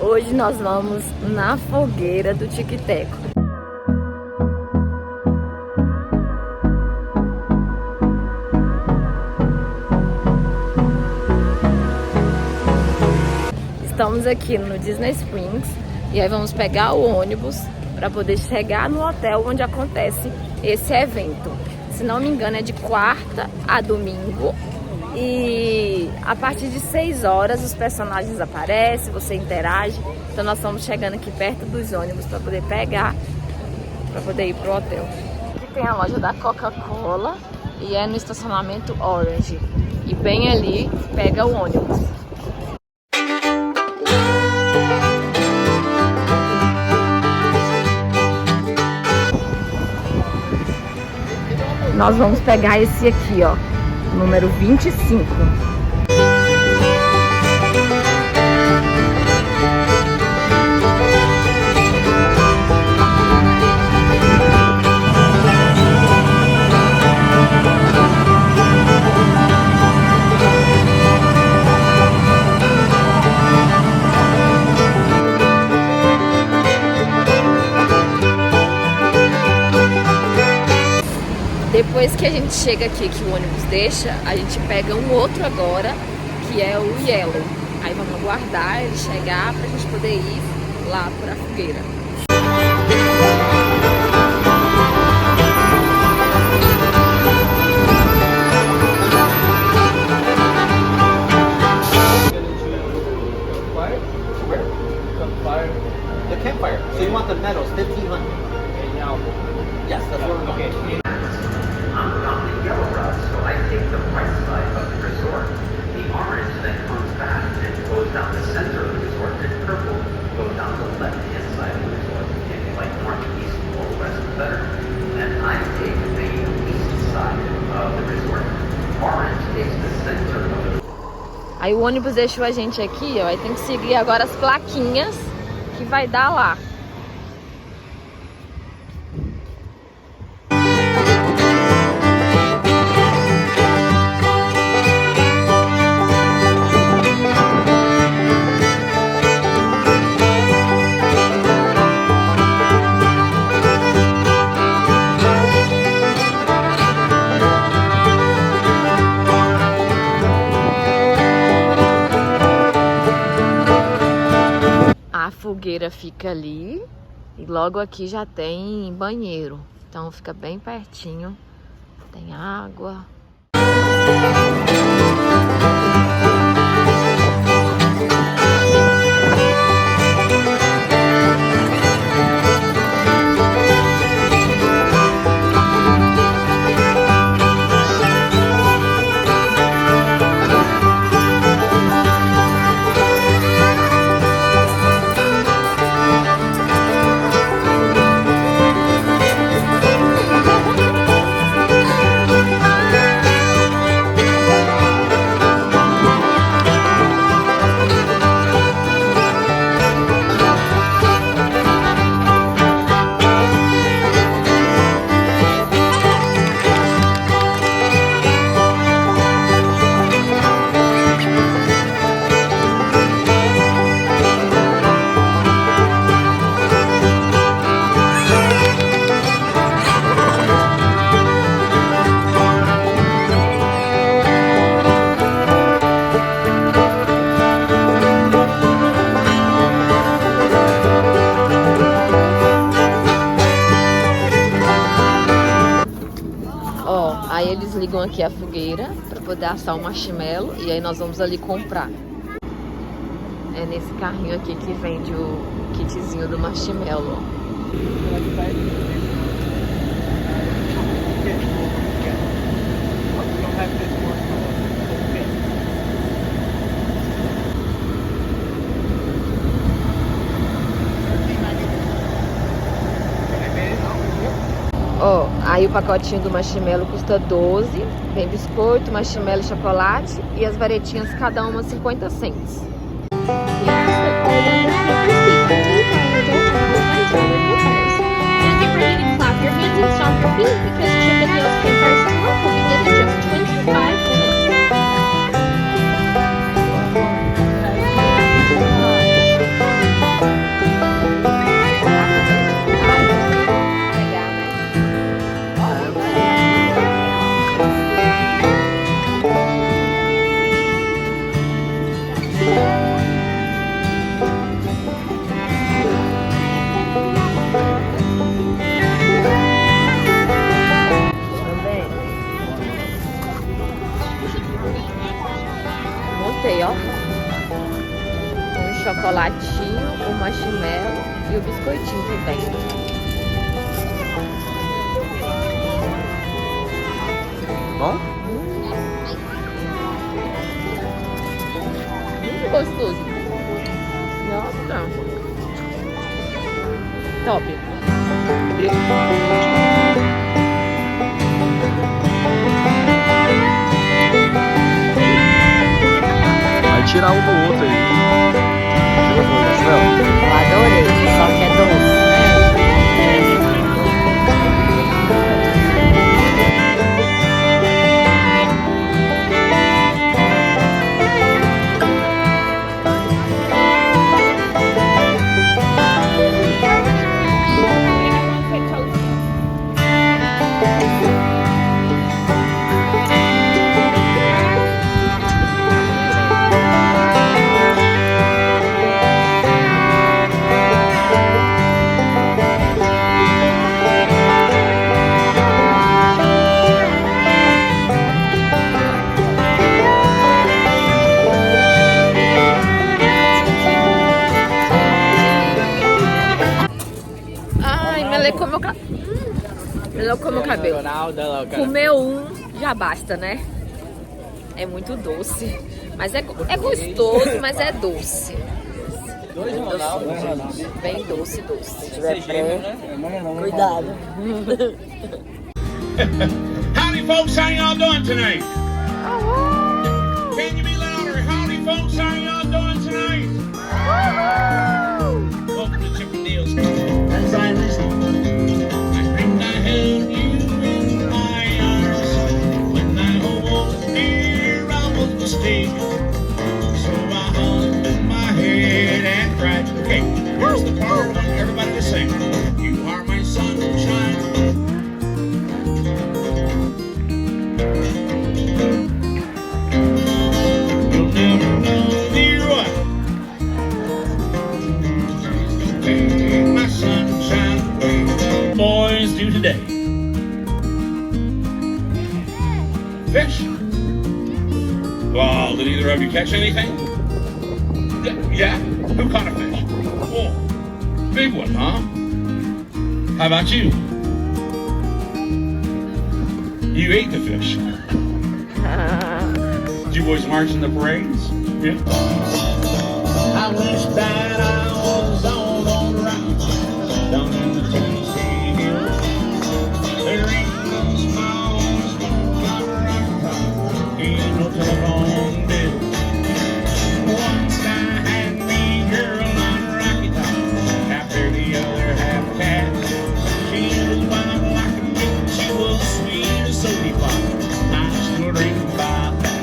Hoje nós vamos na fogueira do Tico e Teco. Estamos aqui no Disney Springs e aí vamos pegar o ônibus para poder chegar no hotel onde acontece esse evento. Se não me engano é de quarta a domingo. E a partir de 6 horas os personagens aparecem, você interage. Então nós estamos chegando aqui perto dos ônibus para poder pegar, para poder ir pro hotel. Aqui tem a loja da Coca-Cola e é no estacionamento Orange. E bem ali pega o ônibus. Nós vamos pegar esse aqui, ó. Número 25. Depois que a gente chega aqui, que o ônibus deixa, a gente pega um outro agora, que é o Yellow. Aí vamos aguardar ele chegar pra gente poder ir lá pra Fogueira. The campfire. So you want the medals, 1,500. Yes, that's what we're looking. I'm on the yellow route, so I take the right side of the resort. The orange then comes back and goes down the center of the resort, and purple goes down the left-hand side of the resort. If you like north, east, or west, better. And I take the east side of the resort. Orange takes the center of the resort. Aí o ônibus deixou a gente aqui, ó, aí tem que seguir agora as plaquinhas que vai dar lá. A fogueira fica ali e logo aqui já tem banheiro, então fica bem pertinho, tem água. Aí eles ligam aqui a fogueira para poder assar o marshmallow e aí nós vamos ali comprar. É nesse carrinho aqui que vende o kitzinho do marshmallow. Ó, aí o pacotinho do marshmallow custa 12, vem biscoito, marshmallow e chocolate e as varetinhas cada uma 50 cents. chocolatinho, o marshmallow e o biscoitinho que vem. Bom? Muito gostoso. Nossa. Top. Vai tirar um do outro aí. Você gostou do marshmallow? Eu adorei, só que é doce. Melocou meu cabelo. Comeu um, já basta, né? É muito doce. Mas é gostoso, mas é doce. Bem doce, doce. Se tiver pré, cuidado. Howdy, folks, how y'all doing tonight? Can you be louder? Howdy, folks, how y'all doing tonight? Welcome to Chippendales. As I listen, I think I held you in my arms. When I was near, I was mistaken. So I hung my head and cried. Okay, here's the part I want everybody to sing. You are my sunshine. You'll never know, dear, what? Take my sunshine away. Boys do today. Fish? Well, did either of you catch anything? Yeah? Who caught a fish? Oh, big one, huh? How about you? You ate the fish. Did you boys march in the parades? Yeah. I wish that I was on the route down in the Tennessee hills. There ain't no small ain't no telephone bill. Once I had me girl on Rocky Top, half there the other half cat. She was wild like a bitch, she was sweet as soda pop. I still dream about that.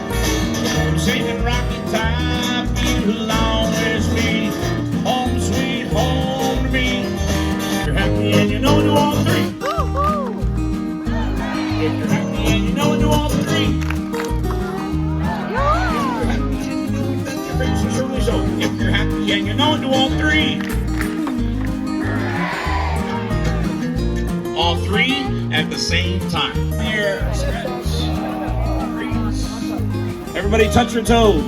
I'm singing Rocky Top, you'll always be home sweet home to me. You're happy and you know do all three. If you're happy and you know do all three. So if you're happy and you know do all three. All three at the same time. Here, stretch. Freeze. Everybody touch your toes.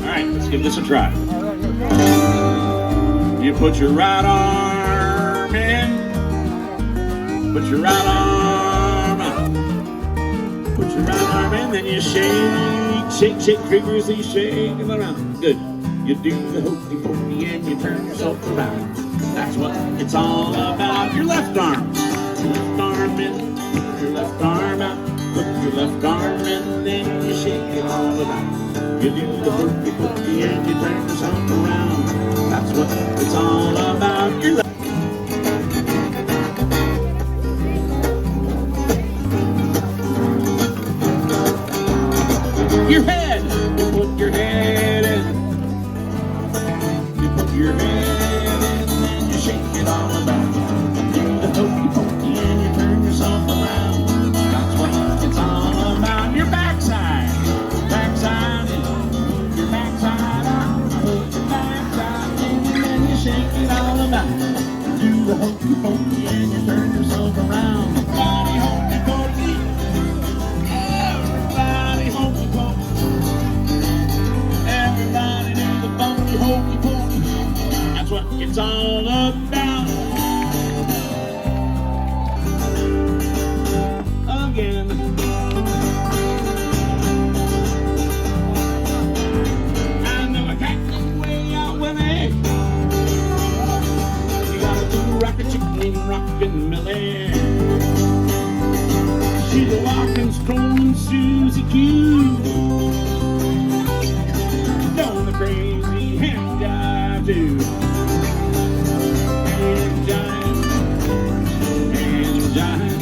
Alright, let's give this a try. You put your right arm in. Put your right arm out. Put your right arm in, then you shake, shake, shake, vigorously shake it around. Good. You do the hokey pokey and you turn yourself around. That's what it's all about. Your left arm. Your left arm in, put your left arm out. Put your left arm in, then you shake it all about. You do the hokey pokey and you turn yourself around. That's what it's all about. Your left. Your head, you put your head in. You put your head in and you shake it all about. Do the hokey pokey and you turn yourself around. That's what it's all about. Your backside, backside in, your backside out. Put your backside in and you shake it all about. Do the hokey pokey and you turn yourself around. Body hokey pokey. Everybody hokey pokey. it's all about. Again. I know I got the way out with me. You got a little rocket chicken named Rockin' Millie. She's a walking, strolling Susie Q. Doing the crazy hand jive too. Hand jive, hand jive.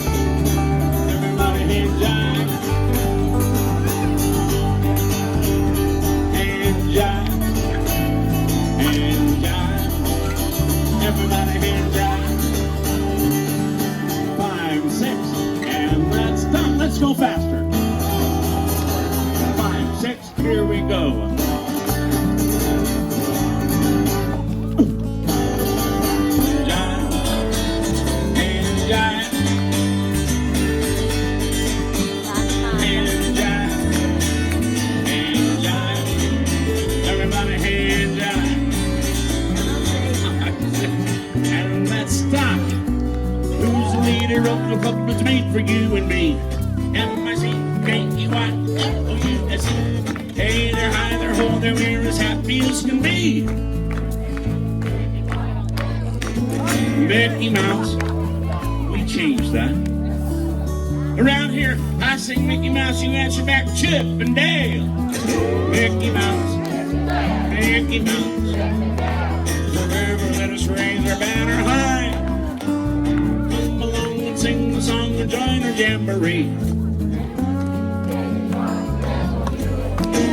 Everybody hand jive. Hand jive, hand jive. Everybody hand jive. 5, 6, and let's stop. Let's go faster. 5, 6, here we go. Of the club that's made for you and me. M-I-C-K-E-Y O-U-S-E. Hey there, hi there, ho there, we're as happy as can be. Mickey Mouse, we changed that. Around here, I sing Mickey Mouse, you answer back Chip and Dale. Mickey Mouse, Mickey Mouse. Forever let us raise our banner high. Sing the song and join our jamboree.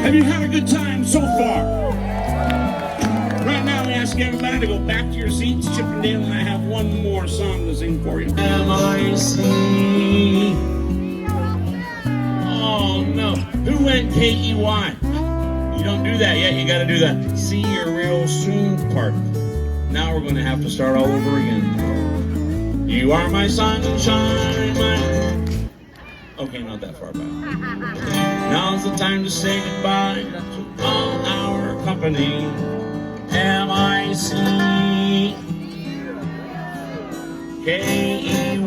Have you had a good time so far? Right now we ask everybody to go back to your seats. Chip and Dale and I have one more song to sing for you. M-I-C. Oh no, who went K-E-Y? You don't do that yet, you gotta do that see you real soon part. Now we're gonna have to start all over again. You are my sunshine, my... Okay, not that far back. Now's the time to say goodbye to all our company. M-I-C K-E-Y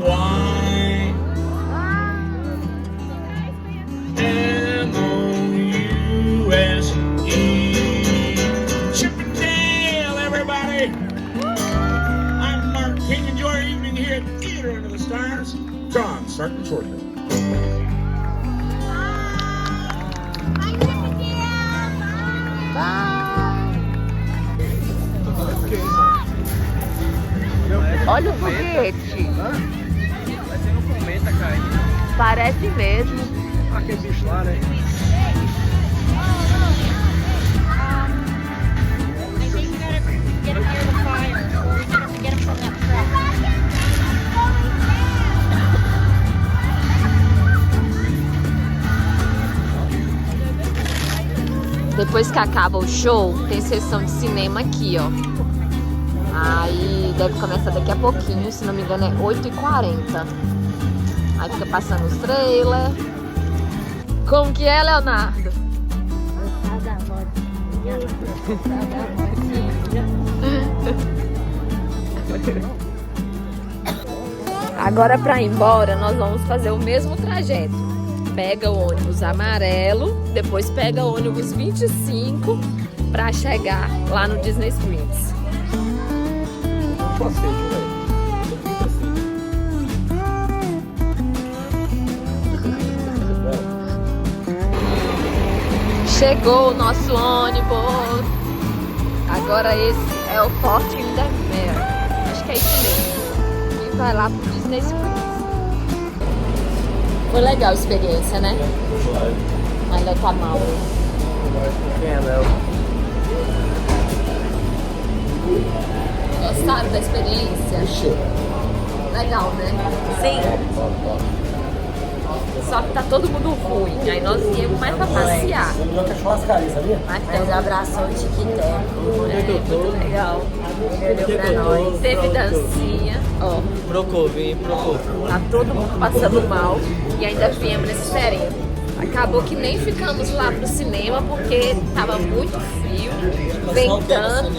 M-O-U-S-E. Chip and Dale, everybody! I'm Mark King. Enjoy your evening here at Theater Under the Stars. Tron, starting shortly. Olha o foguete. Vai ser um cometa caindo. Parece mesmo. Aquele bicho lá, né? Depois que acaba o show, tem sessão de cinema aqui, ó. Aí deve começar daqui a pouquinho, se não me engano é 8h40. Aí fica passando os trailers. Como que é, Leonardo? Agora pra ir embora, nós vamos fazer o mesmo trajeto. Pega o ônibus amarelo, depois pega o ônibus 25 pra chegar lá no Disney Springs. Chegou o nosso ônibus. Agora esse é o Forte Indermere. Acho que é isso mesmo. E vai lá pro Disney Springs. Foi legal a experiência, né? Mas não tá mal. Gostaram da experiência? Legal, né? Sim. Só que tá todo mundo ruim. Aí nós viemos mais pra passear. Mas abraçou o Tico e Teco. Muito legal. Ele deu pra nós. Teve dancinha. Ó. Procou. Tá todo mundo passando mal. E ainda viemos nesse sereno. Acabou que nem ficamos lá pro cinema porque tava muito frio, ventando.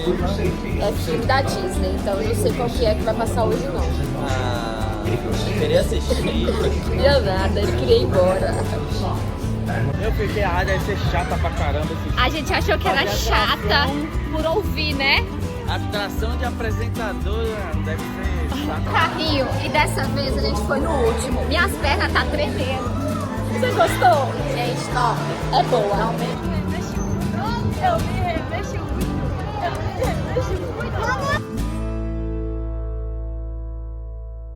É filme da Disney, então eu não sei qual que é que vai passar hoje não. Ah, eu queria assistir. Não queria nada, ele queria ir embora. Eu fiquei, deve ser chata pra caramba esse A gente achou que era chata por ouvir, né? atração de apresentadora deve ser chata. Carrinho, e dessa vez a gente foi no último. Minhas pernas tá tremendo. Você gostou? Gente, ó, é boa. Eu vi